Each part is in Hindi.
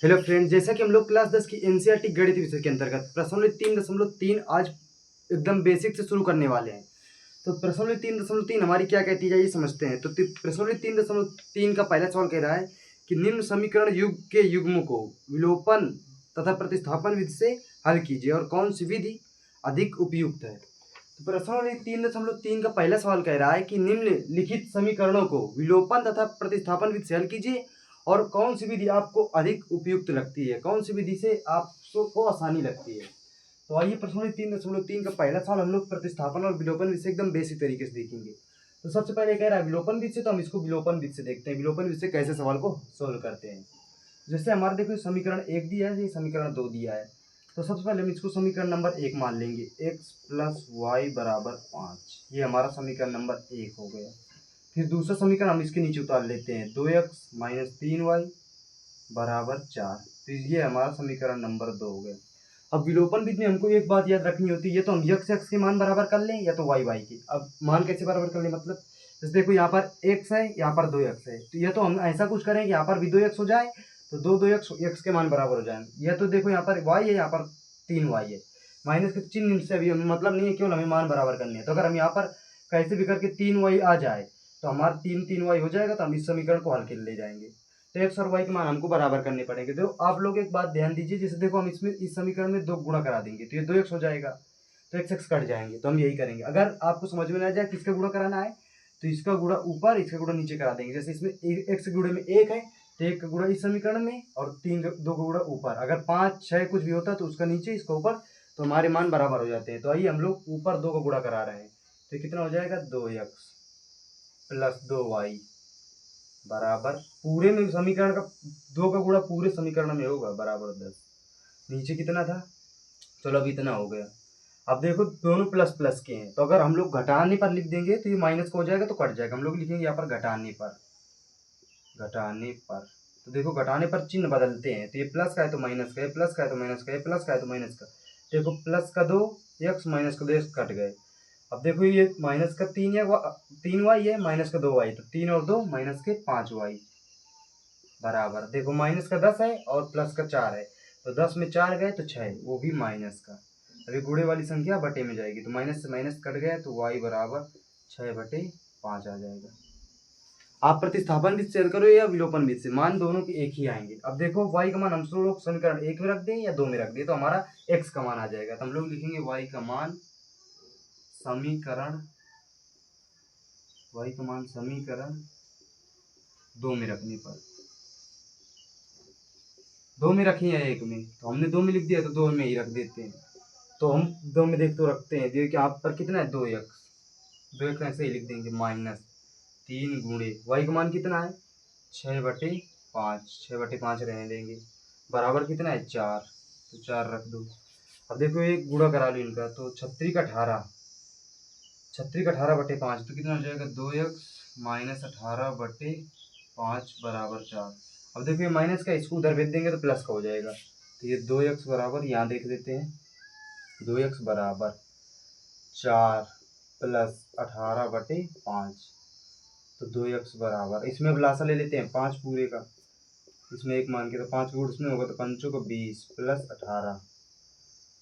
हेलो फ्रेंड, जैसा कि हम लोग क्लास 10 की एनसीईआरटी गणित विषय के अंतर्गत प्रश्नावली 3.3 आज एकदम बेसिक से शुरू करने वाले हैं। तो प्रश्नावली 3.3 हमारी क्या कहती है ये समझते हैं। तो प्रश्नावली 3.3 का पहला सवाल कह रहा है कि निम्न समीकरण युग के युग्म को विलोपन तथा प्रतिस्थापन विधि से हल कीजिए और कौन सी विधि अधिक उपयुक्त है। तो प्रश्नावली 3.3 का पहला सवाल कह रहा है कि निम्नलिखित समीकरणों को विलोपन तथा प्रतिस्थापन विधि से हल कीजिए और कौन सी विधि आपको अधिक उपयुक्त लगती है, कौन सी विधि से आपको आसानी लगती है। तो आइए प्रश्नावली 3.3 का पहला सवाल हम लोग प्रतिस्थापन और विलोपन विधि से एकदम बेसिक तरीके से देखेंगे। तो सबसे पहले कह रहा है विलोपन विधि से, तो हम इसको विलोपन विधि से देखते हैं। विलोपन विधि से कैसे सवाल को सोल्व करते हैं। जैसे हमारे देखो समीकरण 1 दिया है, ये समीकरण 2 दिया है। तो सबसे पहले हम इसको समीकरण नंबर 1 मान लेंगे, x प्लस वाई बराबर 5। ये हमारा समीकरण नंबर 1 हो गया। फिर दूसरा समीकरण हम इसके नीचे उतार लेते हैं, 2x माइनस 3y बराबर 4। तो ये हमारा समीकरण नंबर 2 हो गया। अब विलोपन विधि में हमको एक बात याद रखनी होती है, ये तो हम x के मान बराबर कर लें या तो y के। अब मान कैसे बराबर कर लें, मतलब जैसे देखो यहाँ पर x है, यहाँ पर 2x है, तो ये तो हम ऐसा कुछ करें कि यहाँ पर भी 2x हो जाए तो 2 x के मान बराबर हो जाए। यह तो देखो यहाँ पर y है, यहाँ पर 3y है, माइनस के चिन्ह से अभी मतलब नहीं है, केवल हमें मान बराबर करने हैं। तो अगर हम यहाँ पर कैसे भी करके 3y आ जाए तो हमारा 3y हो जाएगा, तो हम इस समीकरण को हल के ले जाएंगे। तो x और y के मान हमको बराबर करने पड़ेंगे। तो आप लोग एक बात ध्यान दीजिए, जैसे देखो हम इसमें इस समीकरण में 2 गुणा करा देंगे तो ये 2x हो जाएगा, तो x कट जाएंगे। तो हम यही करेंगे। अगर आपको समझ में ना जाए किसका गुणा कराना है तो इसका गुणा ऊपर, इसका गुणा नीचे करा देंगे। जैसे इसमें x के गुणे में 1 है तो 1 का गुणा इस समीकरण में और 2 का गुणा ऊपर। अगर 5 6 कुछ भी होता तो उसका नीचे, इसका ऊपर, तो हमारे मान बराबर हो जाते हैं। तो आइए हम लोग ऊपर 2 का गुणा करा रहे हैं, तो कितना हो जाएगा, 2x प्लस 2y बराबर, पूरे में समीकरण का 2 का गुणा पूरे समीकरण में होगा बराबर 10। नीचे कितना था, चलो अब इतना हो गया। अब देखो दोनों प्लस प्लस के हैं, तो अगर हम लोग घटाने पर लिख देंगे तो ये माइनस का हो जाएगा तो कट जाएगा। हम लोग लिखेंगे यहाँ पर घटाने पर, घटाने पर। तो देखो घटाने पर चिन्ह बदलते हैं, तो ये प्लस का है तो माइनस का है, प्लस का है तो माइनस का है, प्लस का है तो माइनस का। देखो प्लस का 2x माइनस का 2x कट गए। अब देखो ये माइनस का 3y है, माइनस का 2y, तो 3 और 2 माइनस के 5y बराबर, देखो माइनस का 10 है और प्लस का 4 है, तो 10 में 4 गए तो 6, वो भी माइनस का। अभी गुणे वाली संख्या बटे में जाएगी, तो माइनस से माइनस कट गया तो y बराबर 6/5 आ जाएगा। आप प्रतिस्थापन विधि से हल करो या विलोपन विधि से, मान दोनों के एक ही आएंगे। अब देखो y का मान हम लोग समीकरण 1 में रख दें या 2 में रख दें, तो हमारा x का मान आ जाएगा। तो हम लोग लिखेंगे y का मान समीकरण 2 में रखने पर, 2 में रखे हैं 1 में, तो हमने 2 में लिख दिया तो 2 में ही रख देते हैं। तो हम 2 में देख तो रखते हैं, देखिए यहाँ पर कितना है, 2x ऐसे ही लिख देंगे, माइनस 3 गुणे y का मान कितना है, 6/5 रहने देंगे, बराबर कितना है 4, तो 4 रख दो। अब देखो एक गुणा करा लो इनका, तो 18/5 तो कितना हो जाएगा, 2x माइनस 18/5 बराबर 4। अब देखो ये माइनस का, इसको उधर भेज देंगे तो प्लस का हो जाएगा, तो ये 2x बराबर, यहाँ देख लेते हैं, 2x बराबर 4 प्लस 18/5, तो 2x बराबर, इसमें अब लासा ले लेते हैं 5 पूरे का, इसमें 1 मान के, तो 5 गुण इसमें होगा तो 5 को 20 प्लस 18,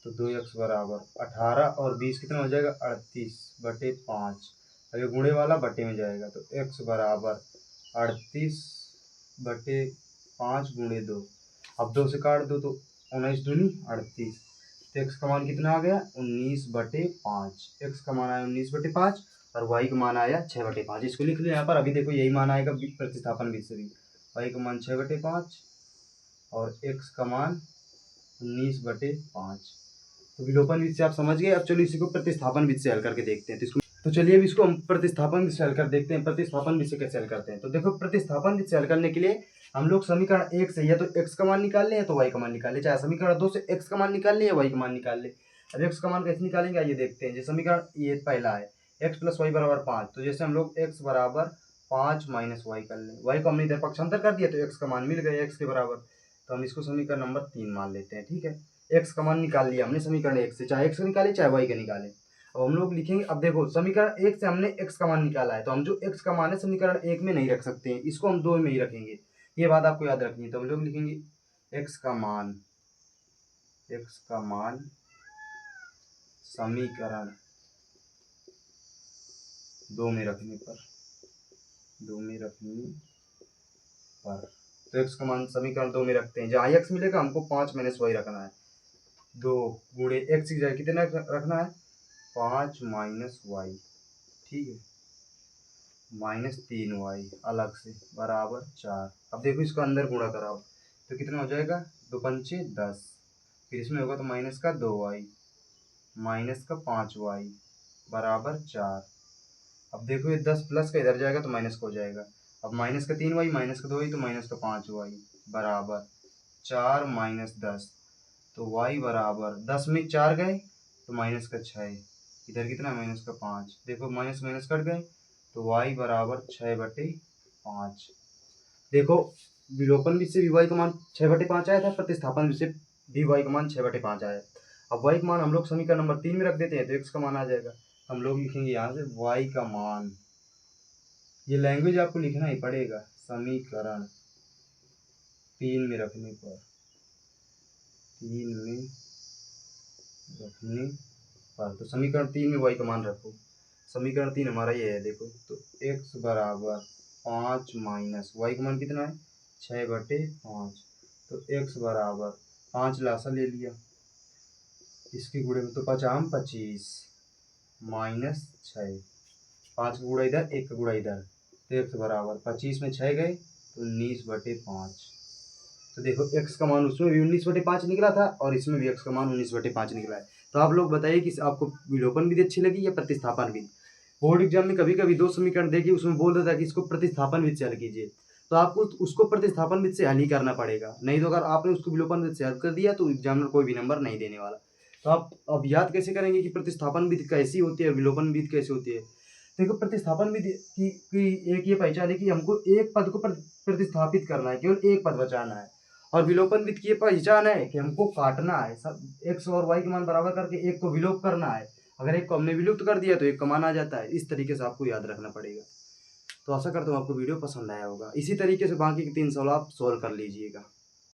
तो 2x बराबर 18 और 20 कितना हो जाएगा, 38/5। अगर गुणे वाला बटे में जाएगा तो x बराबर 38/5 गुणे 2। अब 2 से काट दो तो 19 दूनी 38, तो x का मान कितना आ गया, 19/5। x का मान आया 19/5 और y का मान आया 6/5। इसको लिख लिया यहाँ पर। अभी देखो यही मान आएगा प्रतिस्थापन विधि से भी, y का मान 6/5 और x का मान 19/5। तो विलोपन विधि से आप समझ गए। अब चलो इसी को प्रतिस्थापन विधि से हल करके देखते हैं। तो चलिए अब इसको हम प्रतिस्थापन विधि से हल कर देखते हैं। प्रतिस्थापन विधि से कैसे हल करते हैं, तो देखो प्रतिस्थापन विधि से हल करने के लिए हम लोग समीकरण 1 से या तो x का मान निकाल लें या तो y का मान निकाल लें, चाहे समीकरण 2 से x का मान निकाल लें या y का मान निकाल लें। अब x का मान कैसे निकालेंगे आइए देखते हैं। जैसे समीकरण ये पहला है x प्लस वाई बराबर 5, तो जैसे हम लोग x बराबर 5 माइनस वाई कर लें, y को हमने इधर पक्षांतर कर दिया तो x का मान मिल गया x के बराबर, तो हम इसको समीकरण नंबर 3 मान लेते हैं। ठीक है, x का मान निकाल लिया हमने समीकरण 1 से, चाहे x का निकाले चाहे y का निकाले। अब हम लोग लिखेंगे, अब देखो समीकरण 1 से हमने x का मान निकाला है, तो हम जो x का मान है समीकरण 1 में नहीं रख सकते हैं, इसको हम 2 में ही रखेंगे। ये बात आपको याद रखनी है। तो हम लोग लिखेंगे एक्स का मान समीकरण 2 में रखने पर तो एक्स का मान समीकरण 2 में रखते हैं। जहाँ एक्स मिलेगा हमको 5 माइनस वाई रखना है। 2 गुणे एक्स की जगह कितना रखना है 5 माइनस वाई, ठीक है, माइनस 3y अलग से बराबर 4। अब देखो इसको अंदर गुणा कराओ तो कितना हो जाएगा 2 पंचे 10, फिर इसमें होगा तो माइनस का 2y माइनस का 5y बराबर 4। अब देखो ये 10 प्लस का इधर जाएगा तो माइनस का हो जाएगा। अब माइनस का 3y माइनस का 2y तो माइनस का 5y बराबर 4 माइनस 10, तो y बराबर 10 में 4 गए तो माइनस का 6, इधर कितना माइनस का 5, देखो माइनस माइनस कट गए तो y बराबर 6/5। देखो विलोपन विधि से भी y का मान 6/5 आया था, प्रतिस्थापन विधि से भी y का मान 6/5 आया। अब y का मान हम लोग समीकरण नंबर 3 में रख देते हैं तो x का मान आ जाएगा। हम लोग लिखेंगे यहाँ से y का मान, ये लैंग्वेज आपको लिखना ही पड़ेगा, समीकरण 3 में रखने पर तो समीकरण 3 में y का मान रखो। समीकरण 3 हमारा ये है, देखो तो x बराबर 5 माइनस y का मान कितना है 6/5, तो x बराबर 5 लासा ले लिया, इसके गुणे में तो 5 25 माइनस 6, 5 का गुणा इधर 1 का गुणा इधर, तो x बराबर 25 में 6 गए तो 19/5। तो देखो x का मान उसमें भी 19/5 निकला था और इसमें भी x का मान 19/5 निकला है। तो आप लोग बताइए कि आपको विलोपन विधि अच्छी लगी या प्रतिस्थापन विधि। बोर्ड एग्जाम में कभी कभी 2 समीकरण देखिए उसमें बोल देता है कि इसको प्रतिस्थापन विधि से हल कीजिए, तो आपको उसको प्रतिस्थापन विधि से हल ही करना पड़ेगा, नहीं तो अगर आपने उसको विलोपन विधि से हल कर दिया तो एग्जामिनर कोई भी नंबर नहीं देने वाला। तो आप अब याद कैसे करेंगे कि प्रतिस्थापन विधि कैसी होती है, विलोपन विधि कैसी होती है। देखो प्रतिस्थापन विधि की एक ये पहचान है कि हमको एक पद को प्रतिस्थापित करना है, केवल एक पद बचाना है। और विलोपन विधि की ये पहचान है कि हमको काटना है, सब एक्स और वाई के मान बराबर करके एक को विलोप करना है। अगर एक को हमने विलुप्त कर दिया तो एक का मान आ जाता है। इस तरीके से आपको याद रखना पड़ेगा। तो आशा करता हूँ आपको वीडियो पसंद आया होगा। इसी तरीके से बाकी के 3 सवाल आप सॉल्व कर लीजिएगा।